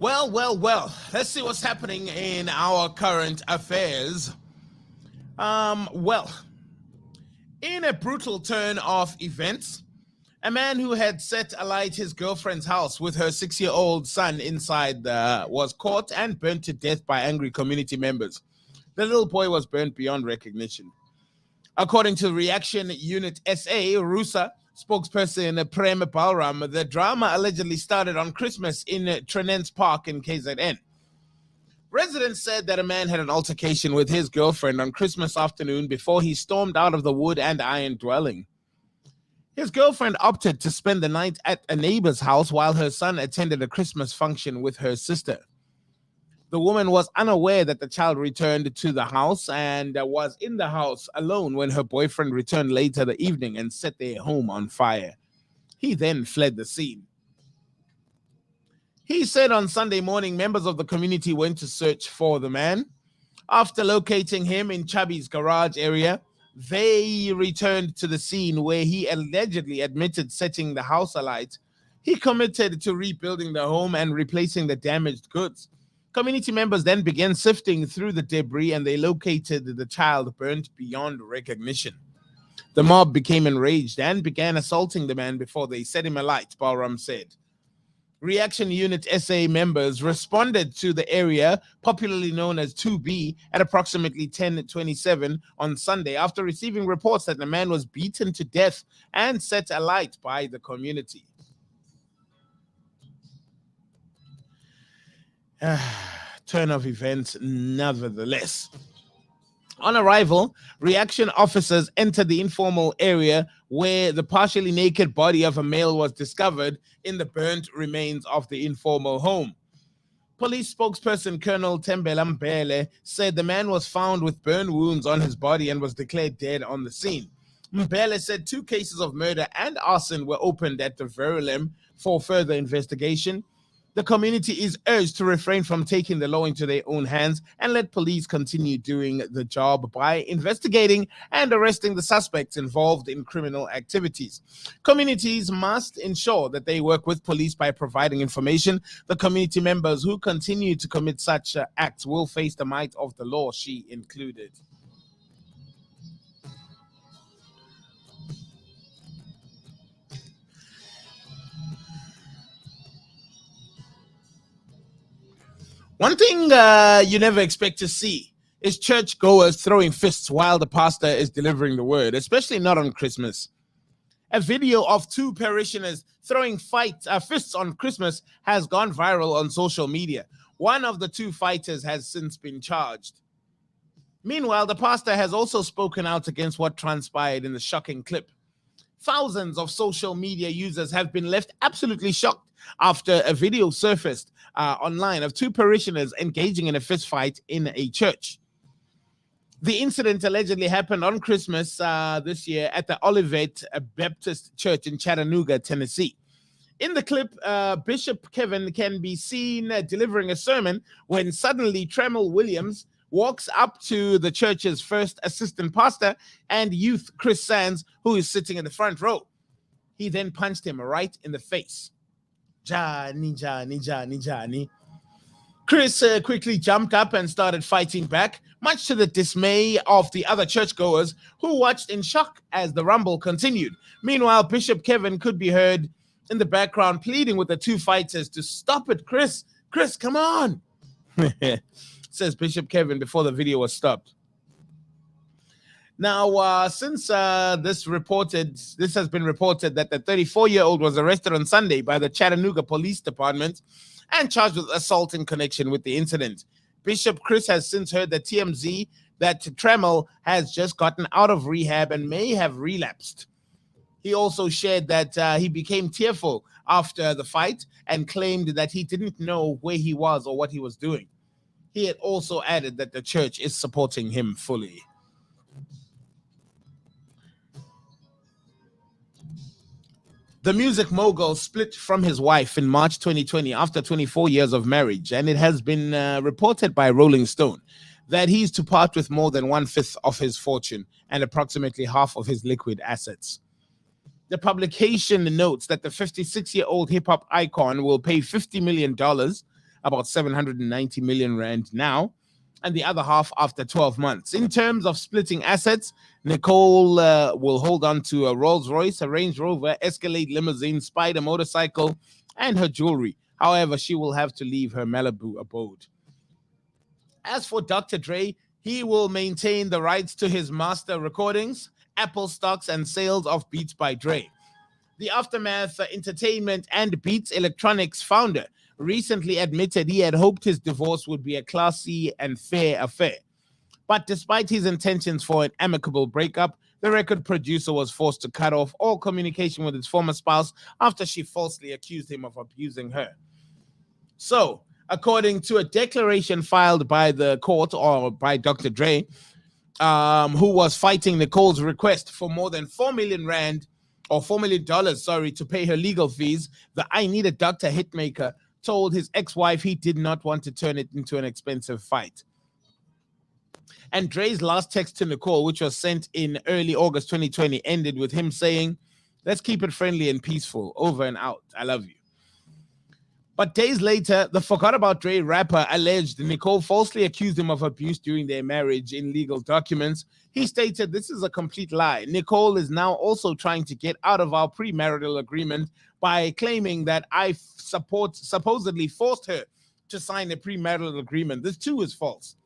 Well. Let's see what's happening in our current affairs. Well, in a brutal turn of events, a man who had set alight his girlfriend's house with her 6-year-old son inside was caught and burnt to death by angry community members. The little boy was burnt beyond recognition. According to Reaction Unit SA, RUSA spokesperson Prem Balram, the drama allegedly started on Christmas in Trusenz Park in KZN. Residents said that a man had an altercation with his girlfriend on Christmas afternoon before he stormed out of the wood and iron dwelling. His girlfriend opted to spend the night at a neighbor's house while her son attended a Christmas function with her sister. The woman was unaware that the child returned to the house and was in the house alone when her boyfriend returned later the evening and set their home on fire. He then fled the scene. He said on Sunday morning, members of the community went to search for the man. After locating him in Chubby's garage area, they returned to the scene where he allegedly admitted setting the house alight. He committed to rebuilding the home and replacing the damaged goods. Community members then began sifting through the debris and they located the child burnt beyond recognition. The mob became enraged and began assaulting the man before they set him alight, Balram said. Reaction Unit SA members responded to the area, popularly known as 2B, at approximately 10:27 on Sunday after receiving reports that the man was beaten to death and set alight by the community. Turn of events, nevertheless. On arrival, reaction officers entered the informal area where the partially naked body of a male was discovered in the burnt remains of the informal home. Police spokesperson Colonel Tembela Mbele said the man was found with burn wounds on his body and was declared dead on the scene. Mbele said 2 cases of murder and arson were opened at the Verulam for further investigation. The community is urged to refrain from taking the law into their own hands and let police continue doing the job by investigating and arresting the suspects involved in criminal activities. Communities must ensure that they work with police by providing information. The community members who continue to commit such acts will face the might of the law, she included. One thing you never expect to see is churchgoers throwing fists while the pastor is delivering the word, especially not on Christmas. A video of 2 parishioners throwing fists on Christmas has gone viral on social media. One of the 2 fighters has since been charged. Meanwhile, the pastor has also spoken out against what transpired in the shocking clip. Thousands of social media users have been left absolutely shocked after a video surfaced online of 2 parishioners engaging in a fistfight in a church. The incident allegedly happened on Christmas this year at the Olivet Baptist Church in Chattanooga, Tennessee. In the clip, Bishop Kevin can be seen delivering a sermon when suddenly Tremel Williams walks up to the church's first assistant pastor and youth Trusenz, who is sitting in the front row. He then punched him right in the face. Johnny. Chris quickly jumped up and started fighting back, much to the dismay of the other churchgoers who watched in shock as the rumble continued. Meanwhile, Bishop Kevin could be heard in the background pleading with the 2 fighters to stop it, Chris. Chris, come on, says Bishop Kevin before the video was stopped. Now, since this has been reported that the 34-year-old was arrested on Sunday by the Chattanooga Police Department and charged with assault in connection with the incident. Bishop Chris has since heard that TMZ that Tremel has just gotten out of rehab and may have relapsed. He also shared that he became tearful after the fight and claimed that he didn't know where he was or what he was doing. He had also added that the church is supporting him fully. The music mogul split from his wife in March 2020 after 24 years of marriage, and it has been reported by Rolling Stone that he's to part with more than 1/5 of his fortune and approximately half of his liquid assets. The publication notes that the 56-year-old hip-hop icon will pay $50 million about 790 million rand now, and the other half after 12 months. In terms of splitting assets, Nicole will hold on to a Rolls Royce, a Range Rover, Escalade limousine, Spider motorcycle, and her jewelry. However, she will have to leave her Malibu abode. As for Dr. Dre, he will maintain the rights to his master recordings, Apple stocks, and sales of Beats by Dre. The Aftermath Entertainment and Beats Electronics founder recently admitted he had hoped his divorce would be a classy and fair affair. But despite his intentions for an amicable breakup, the record producer was forced to cut off all communication with his former spouse after she falsely accused him of abusing her. So, according to a declaration filed by the court or by Dr. Dre, who was fighting Nicole's request for more than 4 million rand or $4 million, to pay her legal fees, the I Need a Doctor hitmaker told his ex-wife he did not want to turn it into an expensive fight. And Dre's last text to Nicole, which was sent in early August 2020, ended with him saying, "Let's keep it friendly and peaceful. Over and out. I love you." But days later, the Forgot About Dre rapper alleged Nicole falsely accused him of abuse during their marriage in legal documents. He stated, "This is a complete lie. Nicole is now also trying to get out of our premarital agreement by claiming that I supposedly forced her to sign a premarital agreement. This too is false."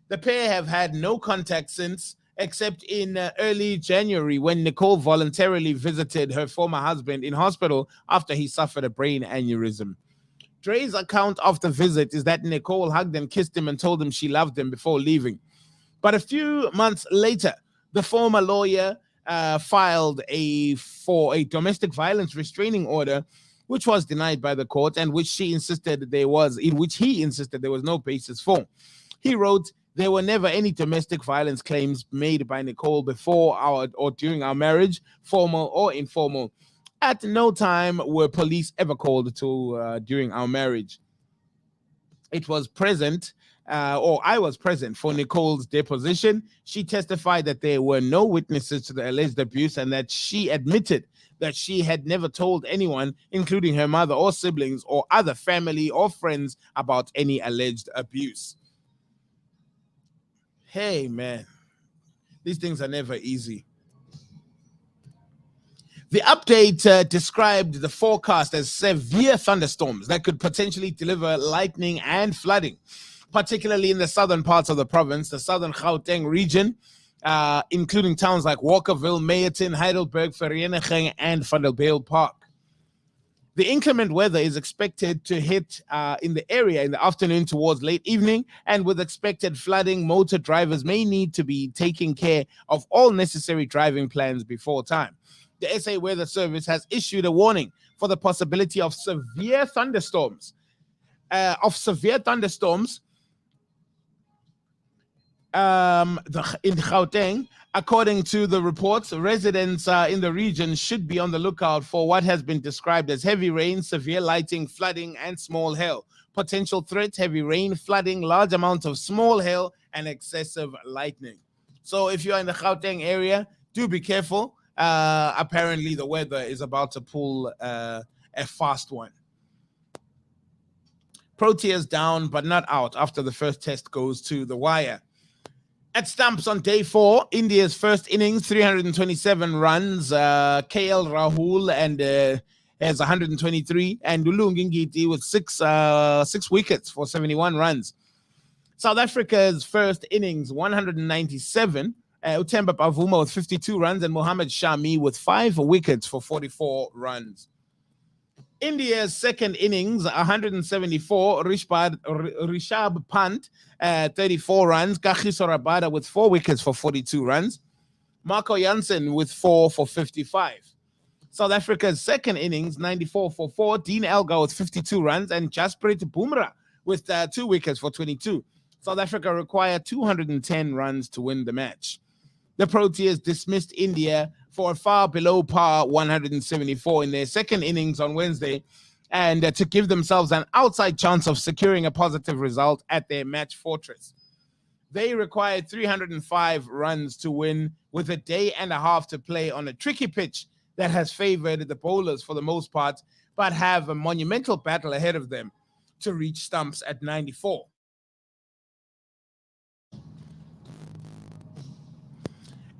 The pair have had no contact since, except in early January when Nicole voluntarily visited her former husband in hospital after he suffered a brain aneurysm. Dre's account of the visit is that Nicole hugged and kissed him and told him she loved him before leaving. But a few months later, the former lawyer filed for a domestic violence restraining order, which was denied by the court and which he insisted there was no basis for. He wrote, "There were never any domestic violence claims made by Nicole before or during our marriage, formal or informal. At no time were police ever called to during our marriage. I was present for Nicole's deposition. She testified that there were no witnesses to the alleged abuse and that she admitted that she had never told anyone, including her mother or siblings or other family or friends, about any alleged abuse." Hey, man, these things are never easy. The update described the forecast as severe thunderstorms that could potentially deliver lightning and flooding, particularly in the southern parts of the province, the southern Gauteng region, including towns like Walkerville, Meyerton, Heidelberg, Vereeniging, and Vanderbijl Park. The inclement weather is expected to hit in the area in the afternoon towards late evening, and with expected flooding, motor drivers may need to be taking care of all necessary driving plans before time. The SA Weather Service has issued a warning for the possibility of severe thunderstorms. In Gauteng. According to the reports, residents in the region should be on the lookout for what has been described as heavy rain, severe lighting, flooding, and small hail. Potential threats: heavy rain, flooding, large amounts of small hail, and excessive lightning. So if you're in the Gauteng area, do be careful. Apparently, the weather is about to pull a fast one. Proteas down, but not out after the first test goes to the wire. At stumps on day 4, India's first innings, 327 runs. KL Rahul has 123, and Lulungi Ngiti with six wickets for 71 runs. South Africa's first innings, 197. Utemba Pavuma with 52 runs, and Mohammad Shami with 5 wickets for 44 runs. India's second innings, 174, Rishabh Pant, 34 runs, Kagiso Rabada with 4 wickets for 42 runs, Marco Jansen with 4 for 55. South Africa's second innings, 94 for 4, Dean Elgar with 52 runs, and Jasprit Bumrah with 2 wickets for 22. South Africa required 210 runs to win the match. The Proteas dismissed India for a far below par 174 in their second innings on Wednesday, and to give themselves an outside chance of securing a positive result at their match fortress. They required 305 runs to win, with a day and a half to play on a tricky pitch that has favored the bowlers for the most part, but have a monumental battle ahead of them. to reach stumps at 94.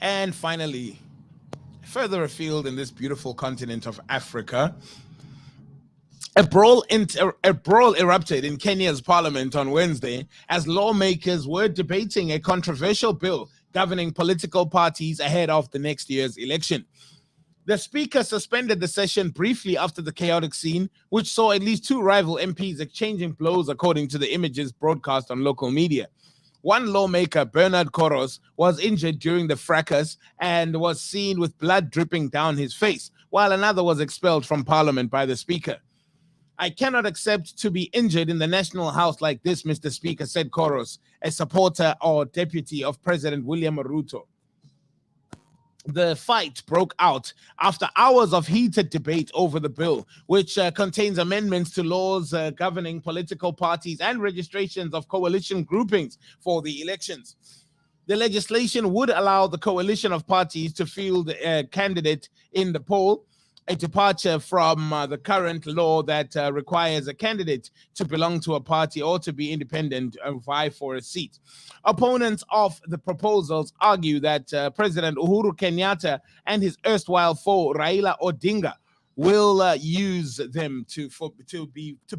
And finally, further afield in this beautiful continent of Africa, a brawl erupted in Kenya's parliament on Wednesday as lawmakers were debating a controversial bill governing political parties ahead of the next year's election. The speaker suspended the session briefly after the chaotic scene, which saw at least two rival MPs exchanging blows, according to the images broadcast on local media. One lawmaker, Bernard Koros, was injured during the fracas and was seen with blood dripping down his face, while another was expelled from parliament by the speaker. "I cannot accept to be injured in the National House like this, Mr. Speaker," said Koros, a supporter or deputy of President William Ruto. The fight broke out after hours of heated debate over the bill, which contains amendments to laws governing political parties and registrations of coalition groupings for the elections. The legislation would allow the coalition of parties to field a candidate in the poll, a departure from the current law that requires a candidate to belong to a party or to be independent and vie for a seat. Opponents of the proposals argue that President Uhuru Kenyatta and his erstwhile foe Raila Odinga will use them to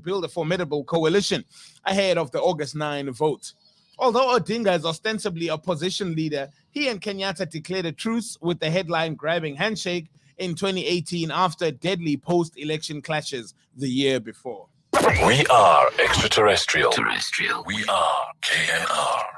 build a formidable coalition ahead of the August 9 vote. Although Odinga is ostensibly opposition leader, he and Kenyatta declared a truce with the headline-grabbing handshake in 2018 after deadly post-election clashes the year before. We are extraterrestrial. We are KNR.